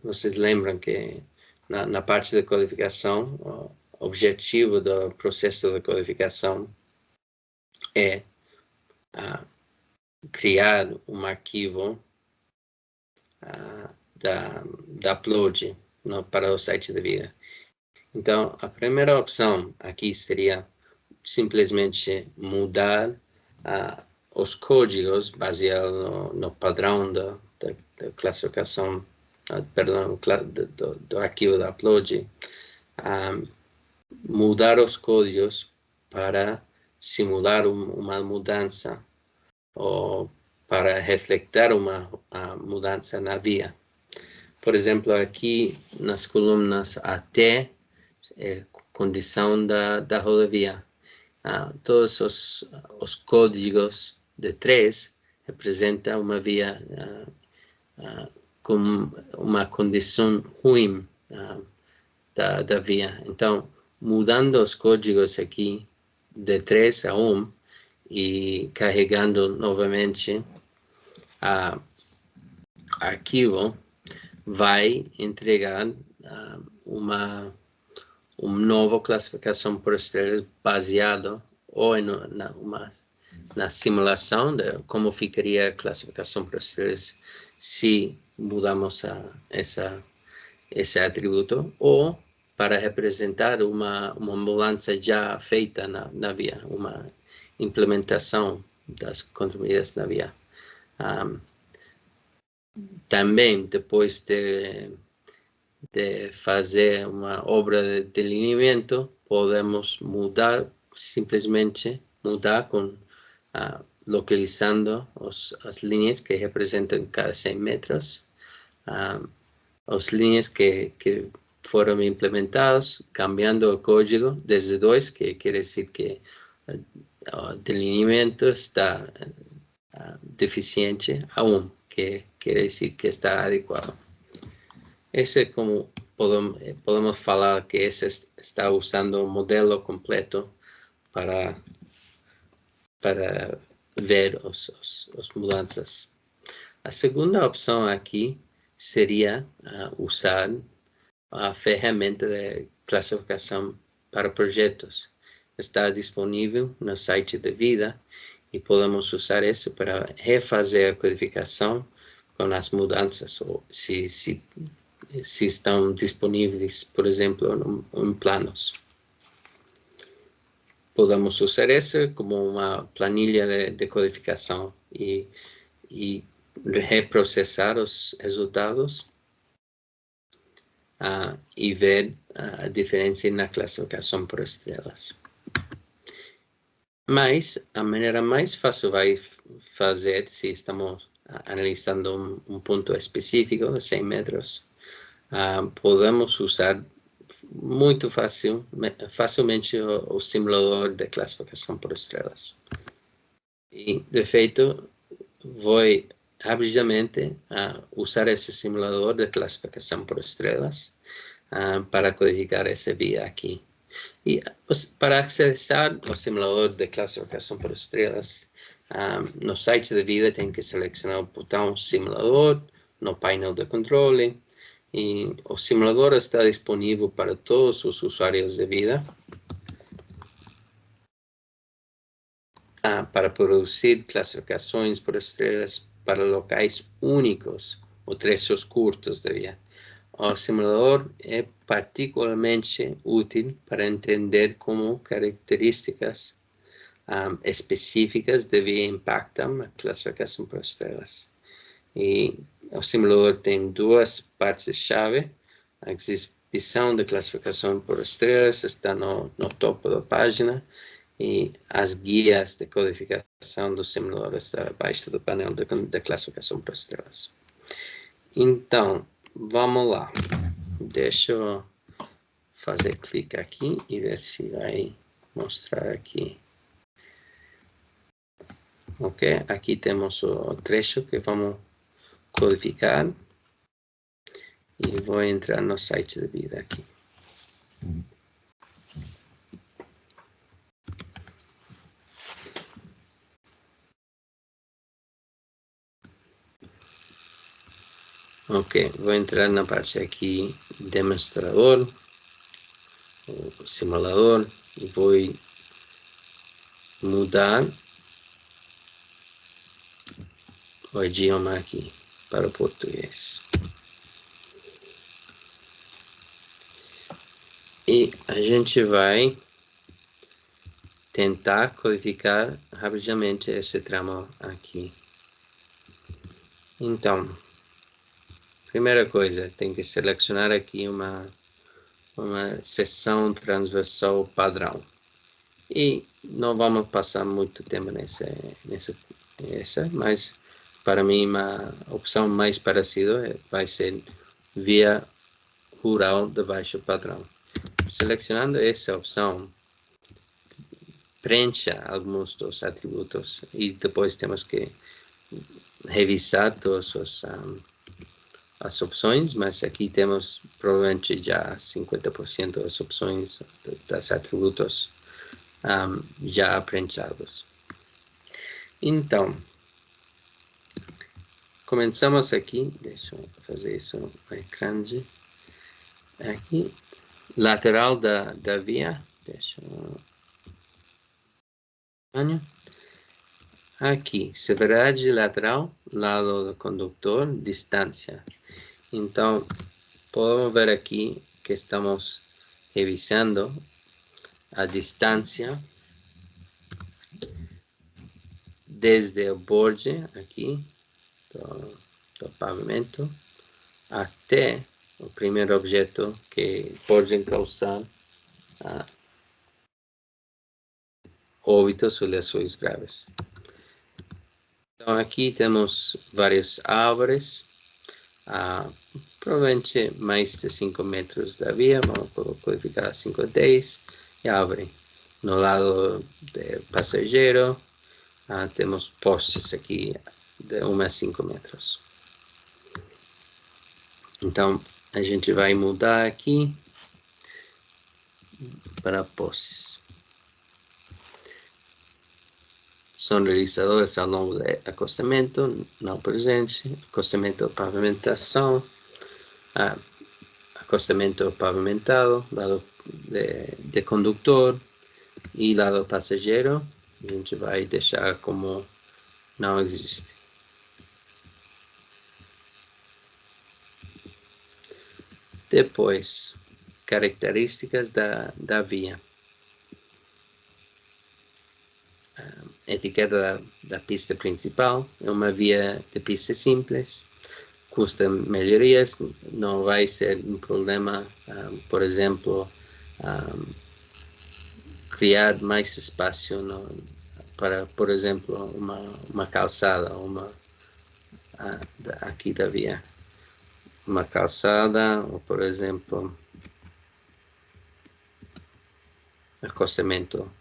Vocês lembram que na parte da codificação, o objetivo do processo de codificação é criar um arquivo da upload para o site da vida. Então, a primeira opção aqui seria simplesmente mudar os códigos baseados no padrão da classificação, do arquivo da upload, mudar os códigos para simular uma mudança ou para refletir uma mudança na via. Por exemplo, aqui nas colunas AT, condição da rodovia. Todos os códigos de 3 representam uma via com uma condição ruim da via. Então, mudando os códigos aqui de 3 a 1 e carregando novamente arquivo, vai entregar uma nova classificação por estrelas baseado ou na simulação de como ficaria a classificação por estrelas se mudamos esse atributo, ou para representar uma mudança já feita na via, uma implementação das contramedidas na via. Também, depois de fazer uma obra de delineamento, podemos simplesmente mudar localizando as linhas que representam cada 100 metros, as linhas que foram implementadas, cambiando o código desde 2, que quer dizer que o delineamento está deficiente, a 1, que quer dizer que está adequado. Esse é como podemos falar que esse está usando o modelo completo para ver as mudanças. A segunda opção aqui seria usar a ferramenta de classificação para projetos. Está disponível no site da Vida e podemos usar isso para refazer a codificação com as mudanças, ou se estão disponíveis, por exemplo, em planos. Podemos usar isso como uma planilha de codificação e reprocessar os resultados e ver a diferença na classificação por estrelas. Mas a maneira mais fácil vai fazer, se estamos analisando um ponto específico de 100 metros, podemos usar muito facilmente o simulador de classificação por estrelas. E, de feito, vou rapidamente usar esse simulador de classificação por estrelas para codificar essa via aqui. E para acessar o simulador de classificação por estrelas, no site da Vida tem que selecionar o botão simulador no painel de controle. E o simulador está disponível para todos os usuários de Vida para produzir classificações por estrelas para locais únicos ou trechos curtos de via. O simulador é particularmente útil para entender como características específicas de via impactam a classificação por estrelas. E o simulador tem 2 partes-chave. A exibição de classificação por estrelas está no topo da página e as guias de codificação ação do simulador está abaixo do painel da classificação por estrelas. Então, vamos lá. Deixa eu fazer clique aqui e ver se vai mostrar aqui. Ok, aqui temos o trecho que vamos codificar. E vou entrar no site da vida aqui. Ok, vou entrar na parte aqui, demonstrador, o simulador, e vou mudar o idioma aqui para o português. E a gente vai tentar codificar rapidamente esse tramo aqui. Então, primeira coisa, tem que selecionar aqui uma seção transversal padrão. E não vamos passar muito tempo nessa, mas para mim uma opção mais parecida vai ser via rural de baixo padrão. Selecionando essa opção, preencha alguns dos atributos e depois temos que revisar todas as opções, mas aqui temos provavelmente já 50% das opções dos atributos já preenchados. Então, começamos aqui, deixa eu fazer isso mais grande, aqui, lateral da via, deixa eu... Aqui, severidade lateral, lado do condutor, distância. Então, podemos ver aqui que estamos revisando a distância desde o borde aqui do pavimento até o primeiro objeto que pode causar óbitos ou lesões graves. Então aqui temos várias árvores, provavelmente mais de 5 metros da via, vamos codificar a 5,10 e árvore. No lado do passageiro, temos postes aqui de 1 a 5 metros. Então, a gente vai mudar aqui para postes. São realizadores ao longo do acostamento, não presente, acostamento pavimentação, acostamento pavimentado, lado de condutor e lado passageiro. A gente vai deixar como não existe. Depois, características da via. Etiqueta da pista principal, é uma via de pista simples, custa melhorias, não vai ser um problema, por exemplo, criar mais espaço para, por exemplo, uma calçada, aqui da via, uma calçada, ou por exemplo, acostamento.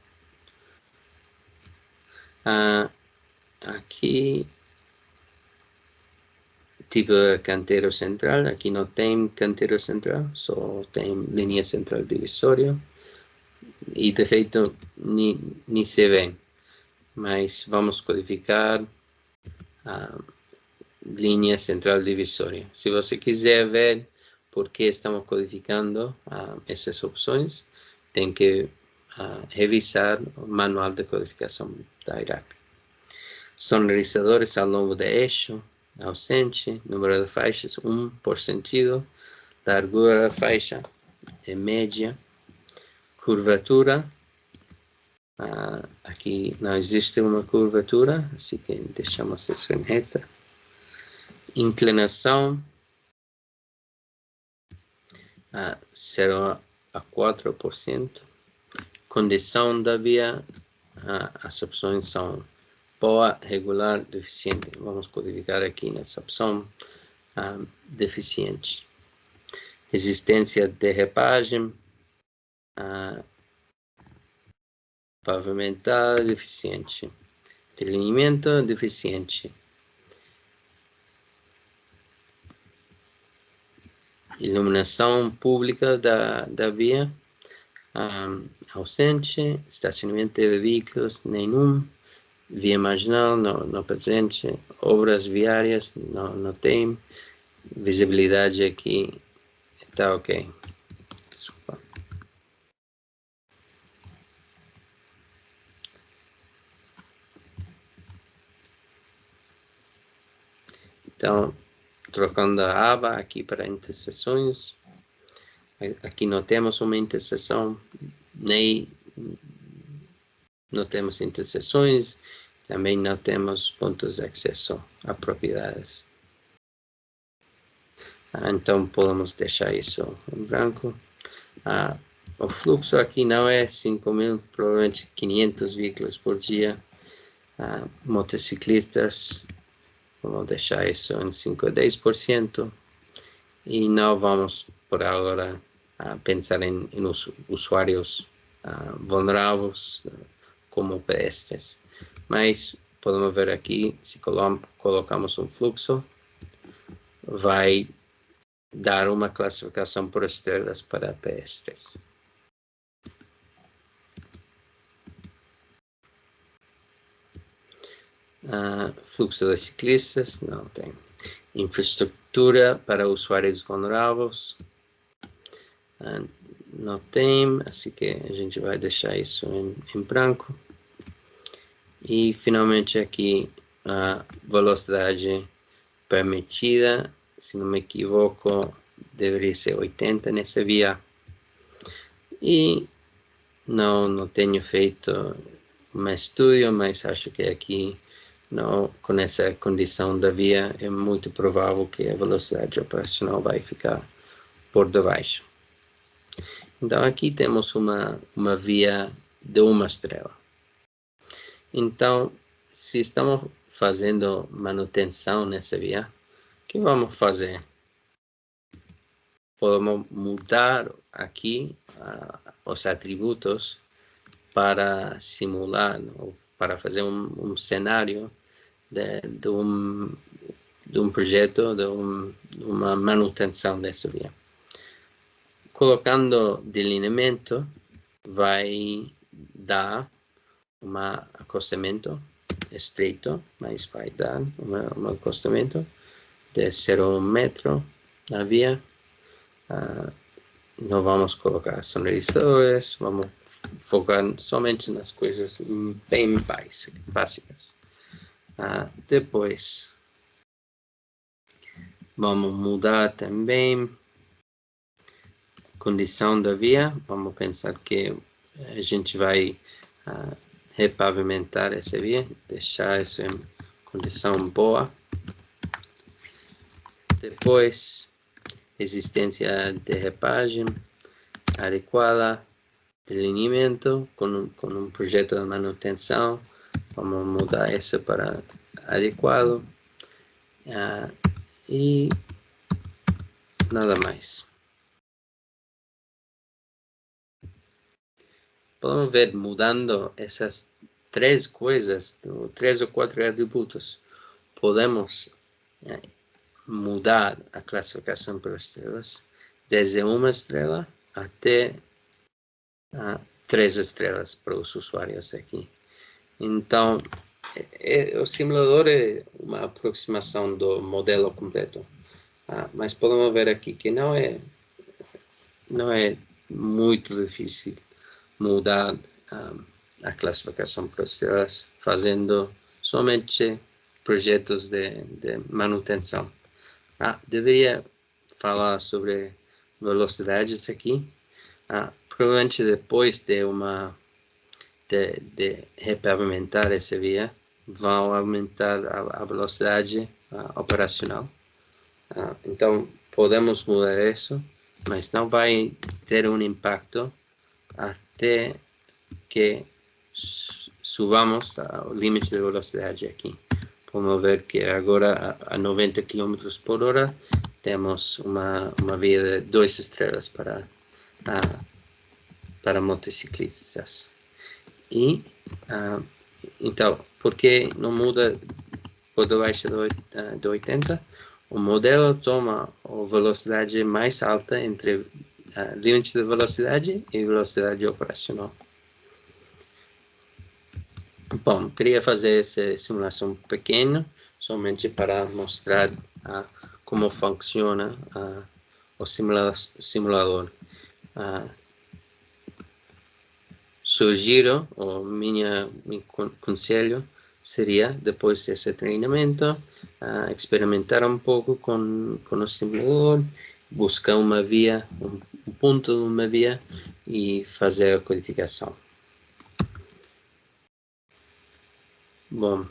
Aqui, tipo canteiro central, aqui não tem canteiro central, só tem linha central divisória, e de feito nem se vê, mas vamos codificar a linha central divisória. Se você quiser ver por que estamos codificando essas opções, tem que revisar o manual de codificação da IRAP. Sonorizadores ao longo do eixo, ausente, número de faixas, 1 por sentido, largura da faixa é média, curvatura, aqui não existe uma curvatura, assim que deixamos isso em reta, inclinação, 0 a 4%, condição da via, as opções são boa, regular, deficiente. Vamos codificar aqui nessa opção deficiente. Resistência de derrapagem, pavimentar, deficiente. Delineamento, deficiente. Iluminação pública da via, ausente. Estacionamento de veículos, nenhum. Via marginal, não presente. Obras viárias, não tem. Visibilidade aqui está ok. Desculpa. Então, trocando a aba aqui para interseções. Aqui não temos uma interseção, nem não temos interseções, também não temos pontos de acesso a propriedades. Então, podemos deixar isso em branco. O fluxo aqui não é 5.000, provavelmente 500 veículos por dia. Motociclistas, vamos deixar isso em 5 a 10%. E não vamos, por agora, pensar em usuários vulneráveis como pedestres. Mas podemos ver aqui, se colocamos um fluxo, vai dar uma classificação por estrelas para pedestres. Fluxo de ciclistas, não tem. Infraestrutura para usuários vulneráveis, não tem, assim que a gente vai deixar isso em branco. E finalmente aqui a velocidade permitida, se não me equivoco, deveria ser 80 nessa via. E não tenho feito um estudo, mas acho que aqui, não, com essa condição da via, é muito provável que a velocidade operacional vai ficar por debaixo. Então aqui temos uma via de uma estrela. Então, se estamos fazendo manutenção nessa via, o que vamos fazer? Podemos mudar aqui os atributos para simular, ou para fazer um cenário de um projeto, de uma manutenção dessa via. Colocando delineamento, vai dar um acostamento estreito, mas vai dar um acostamento de 0,1 metro na via. Não vamos colocar sonorizadores, vamos focar somente nas coisas bem básicas. Depois, vamos mudar também a condição da via. Vamos pensar que a gente vai repavimentar essa via, deixar isso em condição boa. Depois, resistência de derrapagem adequada, delineamento com um projeto de manutenção. Vamos mudar isso para adequado. E nada mais. Podemos ver, mudando essas três coisas, 3 ou 4 atributos, podemos mudar a classificação por estrelas, desde uma estrela até 3 estrelas para os usuários aqui. Então, o simulador é uma aproximação do modelo completo, mas podemos ver aqui que não é muito difícil mudar a classificação por estrelas fazendo somente projetos de manutenção. Deveria falar sobre velocidades aqui. Provavelmente depois de repavimentar essa via, vão aumentar a velocidade operacional. Então, podemos mudar isso, mas não vai ter um impacto até que subamos ao limite de velocidade aqui. Vamos ver que agora a 90 km por hora temos uma via de 2 estrelas para motociclistas. E então, por que não muda por debaixo de 80? O modelo toma a velocidade mais alta entre limite de velocidade e velocidade operacional. Bom, queria fazer essa simulação pequena, somente para mostrar como funciona o simulador. Sugiro, ou meu conselho seria, depois desse treinamento, experimentar um pouco com o simulador, buscar uma via, um ponto de uma via e fazer a codificação. Bom,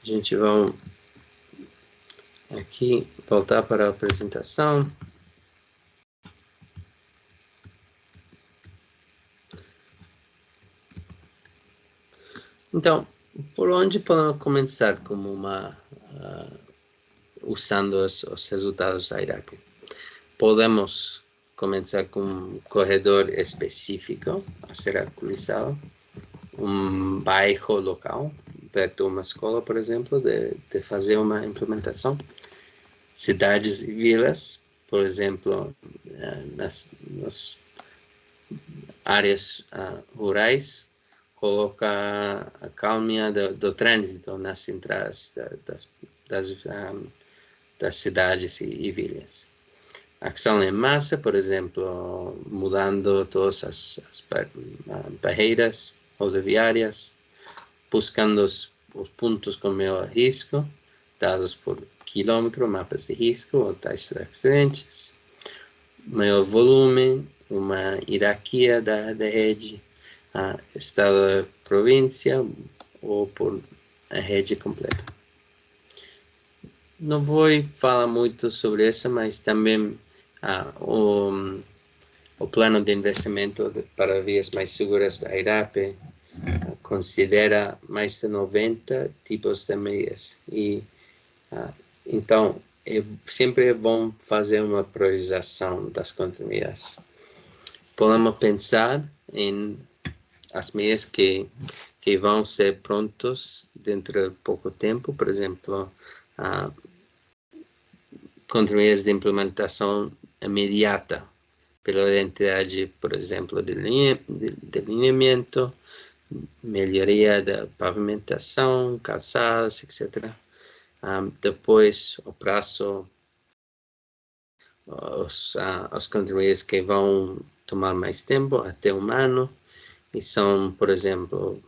a gente vai aqui voltar para a apresentação. Então, por onde podemos começar como usando os resultados da IRAP? Podemos começar com um corredor específico a ser actualizado, um bairro local, perto de uma escola, por exemplo, de fazer uma implementação. Cidades e vilas, por exemplo, nas áreas rurais, coloca a calmia do trânsito nas entradas das cidades e vilas. Ação em massa, por exemplo, mudando todas as barreiras rodoviárias, buscando os pontos com maior risco, dados por quilômetro, mapas de risco ou taxas de acidentes, maior volume, uma hierarquia da rede, estado, província ou por a rede completa. Não vou falar muito sobre isso, mas também o plano de investimento para vias mais seguras da IRAP considera mais de 90 tipos de medidas. E, então, sempre é bom fazer uma priorização das contramedidas. Podemos pensar em as medidas que vão ser prontos dentro de pouco tempo, por exemplo, contramedidas de implementação imediata pela entidade, por exemplo, de alinhamento, melhoria da pavimentação, calçadas, etc. Depois, o prazo, os contramedidas que vão tomar mais tempo, até um ano, e são, por exemplo,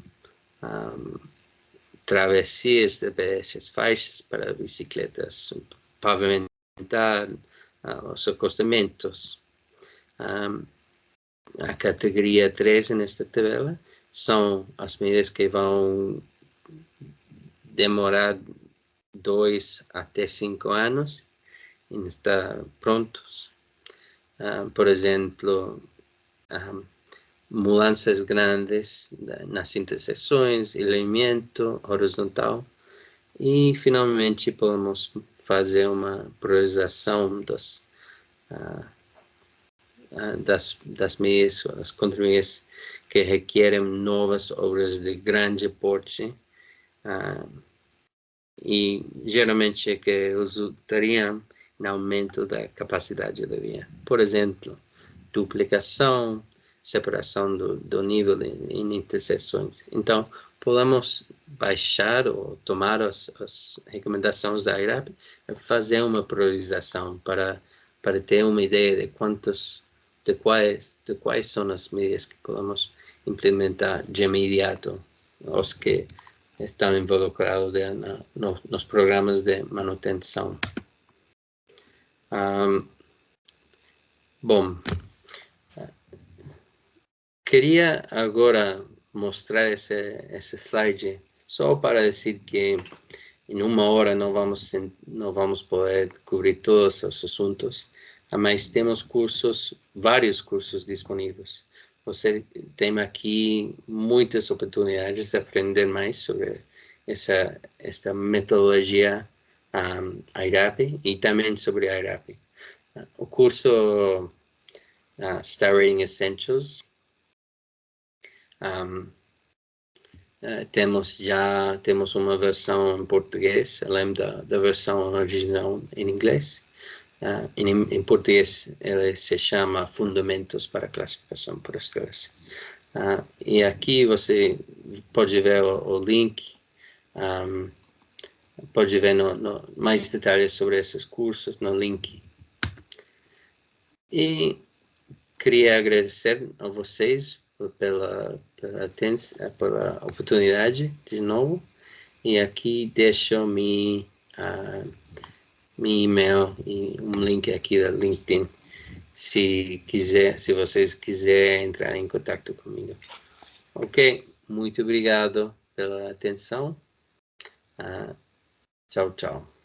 travessias de pedestres, faixas para bicicletas, pavimentar os acostamentos. A categoria 3 nesta tabela são as medidas que vão demorar 2 até 5 anos em estar prontos. Por exemplo, mudanças grandes nas interseções, alinhamento horizontal. E, finalmente, podemos fazer uma priorização das medidas, as contramedidas que requerem novas obras de grande porte e, geralmente, que resultariam em aumento da capacidade da via. Por exemplo, duplicação, separação do nível em interseções. Então, podemos baixar ou tomar as recomendações da IRAP e fazer uma priorização para ter uma ideia de quais são as medidas que podemos implementar de imediato, os que estão involucrados nos programas de manutenção. Bom, queria agora mostrar esse slide só para dizer que em uma hora não vamos poder cobrir todos os assuntos, mas temos vários cursos disponíveis. você tem aqui muitas oportunidades de aprender mais sobre esta metodologia IRAP e também sobre a IRAP. O curso Star Rating Essentials temos uma versão em português, além da versão original em inglês. Em português, ele se chama Fundamentos para a Classificação por Estrelas. E aqui você pode ver o link, pode ver mais detalhes sobre esses cursos no link. E queria agradecer a vocês pela oportunidade de novo. E aqui deixo meu e-mail e um link aqui da LinkedIn, se vocês quiserem entrar em contato comigo. Ok, muito obrigado pela atenção. Tchau, tchau.